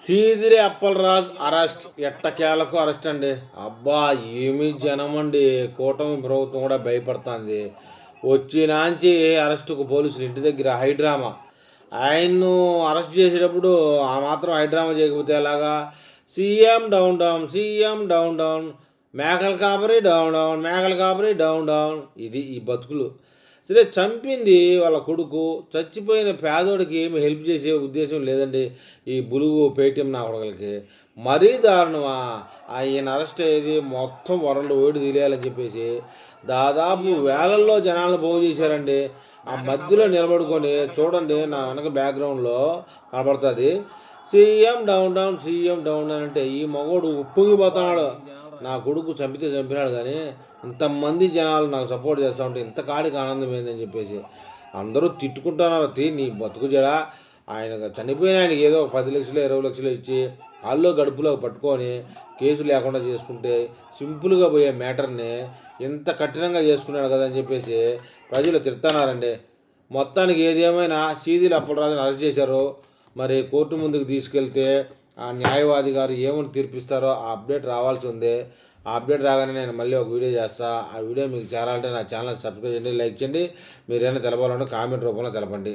Seediri Appalaraju arrest, ఎట్టకేలకు arrest అండి. అబ్బా ఏమి జనం అండి. కూటమి ప్రభుత్వం కూడా భయపడుతుంది. వచ్చినాంచి అరెస్టుకు పోలీసులు ఇంటి దగ్గర హైడ్రామా. ఆయన్ను అరెస్ట్ చేసేటప్పుడు ఆ మాత్రం హైడ్రామా చేయకపోతే ఎలాగా? CM down down, CM down down, మేకల కాపరి డౌన్ డౌన్, మేకల కాపరి డౌన్ డౌన్. ఇది ఈ బతుకులు. సరే చంపింది వాళ్ళ కొడుకు. చచ్చిపోయిన పేదోడికి ఏమి హెల్ప్ చేసే ఉద్దేశం లేదండి ఈ బులుగు పేటీఎం నా కొడగలకి. మరీ దారుణమా? ఆయన అరెస్ట్ అయ్యేది మొత్తం వరల్డ్ ఓడి తెలియాలని చెప్పేసి దాదాపు వేలల్లో జనాలను పోగు చేశారండి. ఆ మధ్యలో నిలబడుకొని చూడండి, నా వెనక బ్యాక్గ్రౌండ్లో కనబడుతుంది CM down down, CM down down అంటే ఈ మగోడు ఉప్పొంగిపోతున్నాడు. నా కొడుకు చంపితే చంపినాడు కానీ ఇంతమంది జనాలు నాకు సపోర్ట్ చేస్తూ ఉంటే ఇంత కాడికి ఆనందం ఏందని చెప్పేసి అందరూ తిట్టుకుంటున్నారు. నీ బతుకు జడా. ఆయన చనిపోయిన ఆయనకి ఏదో 10 లక్షలు 20 లక్షలు ఇచ్చి కాల్లో గడుపులో పట్టుకొని కేసు లేకుండా చేసుకుంటే సింపుల్గా పోయే మ్యాటర్ని ఇంత కఠినంగా చేసుకున్నాడు కదా అని చెప్పేసి ప్రజలు తిడుతున్నారండి. మొత్తానికి ఏది ఏమైనా సీదిరి అప్పలరాజుని అరెస్ట్ చేశారు. మరి కోర్టు ముందుకు తీసుకెళ్తే ఆ న్యాయవాది గారు ఏమని తీర్పిస్తారో ఆ అప్డేట్ రావాల్సి ఉంది. ఆ అప్డేట్ రాగానే నేను మళ్ళీ ఒక వీడియో చేస్తాను. ఆ వీడియో మీకు చేరాలంటే నా ఛానల్ సబ్స్క్రైబ్ చేయండి, లైక్ చేయండి. మీరేమైనా తెలపాలంటే కామెంట్ రూపంలో తెలపండి.